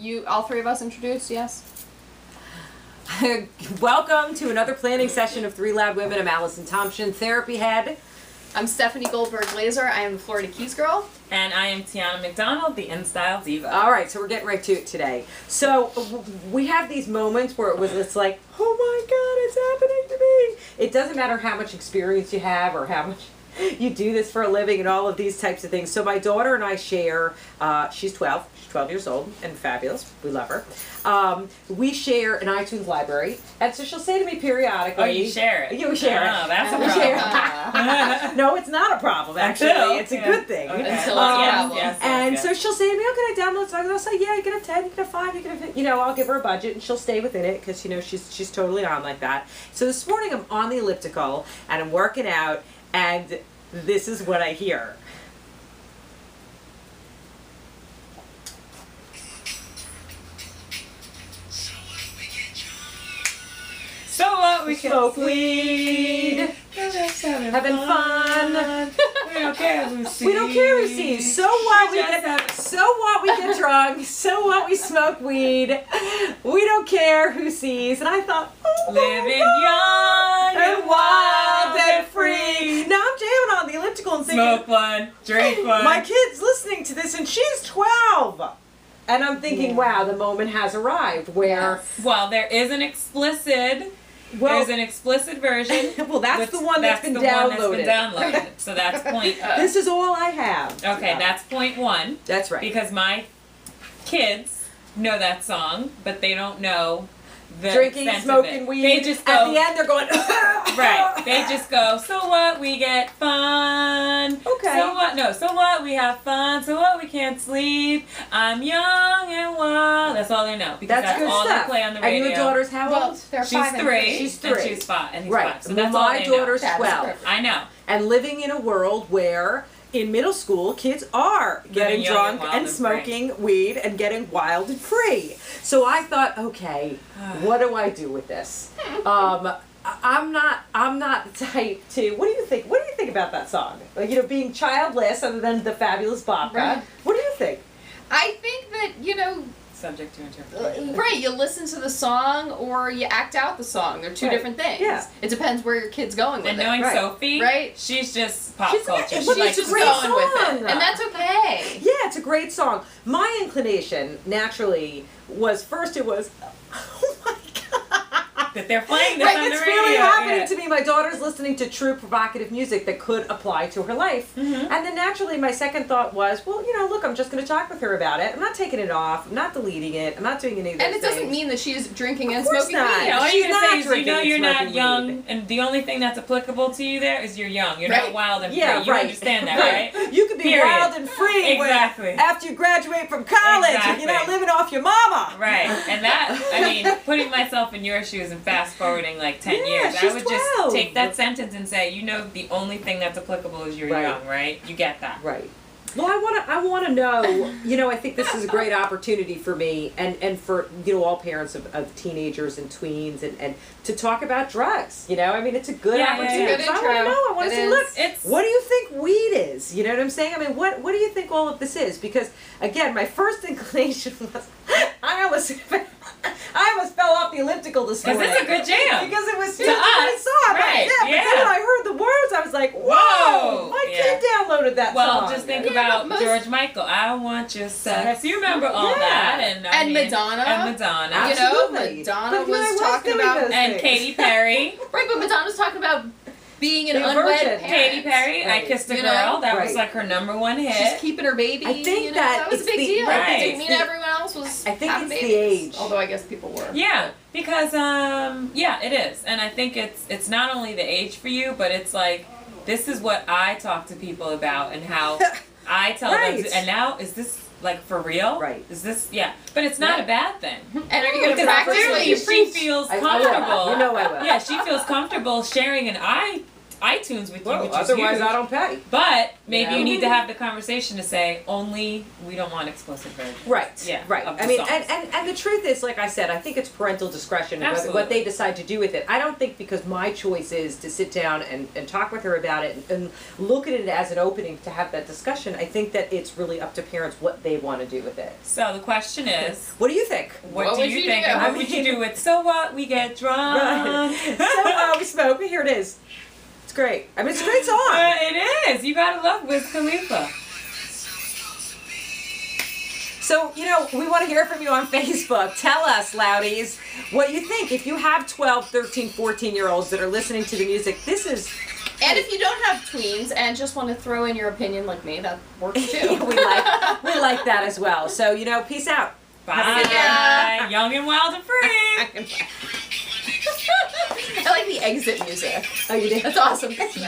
You, all three of us introduced, yes? Welcome to another planning session of Three Loud Women. I'm Allison Thompson, therapy head. I'm Stephanie Goldberg-Glazer. I am the Florida Keys girl. And I am Tiana McDonald, the InStyle Diva. All right, so we're getting right to it today. So we have these moments where it's like, oh my God, it's happening to me. It doesn't matter how much experience you have or how much you do this for a living and all of these types of things. So my daughter and I share, she's 12 years old and fabulous. We love her. We share an iTunes library. And so she'll say to me periodically. Oh, you share it? You share it. Oh, that's a problem. No, it's not a problem, actually. It's a good thing. Okay. Until it's a problem. And so she'll say to me, oh, can I download something? I'll say, yeah, you can have 10, you can have 5, you can have, I'll give her a budget and she'll stay within it because, she's totally on like that. So this morning I'm on the elliptical and I'm working out and this is what I hear. So what? We can Smoke weed. Having fun. We don't care who sees. We don't care who sees. So what? We get drunk. So what? We smoke weed. We don't care who sees. And I thought, oh, living young and wild and free. Now I'm jamming on the elliptical and thinking, smoke one, drink one. my kid's listening to this and she's 12. And I'm thinking, wow, the moment has arrived where. Well, there is an explicit. There's an explicit version. Well, that's the one that's been downloaded. So that's point. This is all I have. Okay, that's point 1. That's right. Because my kids know that song, but they don't know the drinking, extent smoking of it. weed. They just go, at the end, they're going. right. They just go. So what? We get fun. Okay. So what? No. So what? We have fun. So what? We can't sleep. I'm young and wild. That's all they know because that's good all stuff. they play on the radio. And your daughter's how old? Well, they're She's 5 and 3. She's 3. And she's 5. And he's Right. 5. So that's all my they know. daughter's That is 12. perfect. I know. And living in a world where in middle school kids are getting young drunk and wild and and smoking weed and getting wild and free. So I thought, okay, what do I do with this? I'm not the type to. What do you think? What do you think about that song? Like, being childless, other than the fabulous Bobka. Right. What do you think? I think that, Subject to interpretation. right, you listen to the song or you act out the song. They're two Right. different things. Yeah. It depends where your kid's going with And it. knowing Right. Sophie, Right. she's just pop She's culture. like- She but likes it's a to great going with song. it. And that's okay. Yeah, it's a great song. My inclination, naturally, was first it was, oh my God. that they're playing this Right, on the it's radio. really happening yeah. to me. My daughter's listening to true provocative music that could apply to her life. Mhm. And then naturally my second thought was, well, look, I'm just going to talk with her about it. I'm not taking it off. I'm not deleting it. I'm not doing any of those And it doesn't things. mean that she's drinking and Of course smoking not. weed. Yeah, all She's you're not gonna say is you drinking know and you're not smoking young, weed. and the only thing that's applicable to you there is you're young. You're Right. not wild and free. Yeah, You right. understand that, right? You could be Period. wild and free Exactly. after you graduate from college and you're not Exactly. living off your mama. Right, and that, putting myself in your shoes and fast forwarding like 10 Yeah, years, I she's would 12. just take that sentence and say, the only thing that's applicable is you're Right. young, right? You get that. Right. Well, I want to know, I think this is a great opportunity for me and for, all parents of teenagers and tweens and to talk about drugs, it's a good Yeah, opportunity. yeah, yeah. So I want to know, I want to It say, is. look, It's- what do you think weed is? You know what I'm saying? What do you think all of this is? Because, again, my first inclination was, I almost fell off the elliptical this Because morning. it's a good jam. Because it was To such a great us, song. right, Yeah, but yeah. then when I heard the words, I was like, whoa, Whoa, my yeah. kid downloaded that Well, song. just think Yeah, about but most- George Michael. I want your sex. You remember all Yeah. that, and And Madonna. and Madonna, Absolutely. Madonna But, was I talking doing about- those and things. Katy Perry. Right, but Madonna's talking about being an Being a unwed virgin. parent. Katy Perry, I Right. Kissed a You Girl. know? That Right. was like her #1 hit. She's keeping her baby. I think that was a it's big the- deal. right. It didn't It's mean the- everyone else was I think having it's the babies. age. Although I guess people were. Yeah, because it is, and I think it's not only the age for you, but it's like this is what I talk to people about and how I tell Right. them. And now is this like for real? Right. Is this and it's not a bad thing. And are you going to Because practice what clearly you she preach? feels I will. comfortable. You know I will. Yeah, she feels comfortable sharing, and I iTunes with you, Well, which is otherwise huge. I don't pay. But maybe Yeah. you need to have the conversation to say only we don't want explicit versions. Right. Yeah. Right. of the I mean, songs. and the truth is, like I said, I think it's parental discretion and what they decide to do with it. I don't think because my choice is to sit down and talk with her about it and look at it as an opening to have that discussion. I think that it's really up to parents what they want to do with it. So the question is, What do you think? what do would you you think? do? And what would you do with So What? We Get Drunk. Right. So we smoke. Here it is. It's great. I mean, it's a great song. It is. You gotta love Wiz Khalifa. So, we want to hear from you on Facebook. Tell us, Loudies, what you think. If you have 12, 13, 14-year-olds that are listening to the music, this is... And if you don't have tweens and just want to throw in your opinion like me, that works too. we like that as well. So, peace out. Bye. Have a good day. Young and wild and free. I like the exit music. Oh, you did? That's awesome.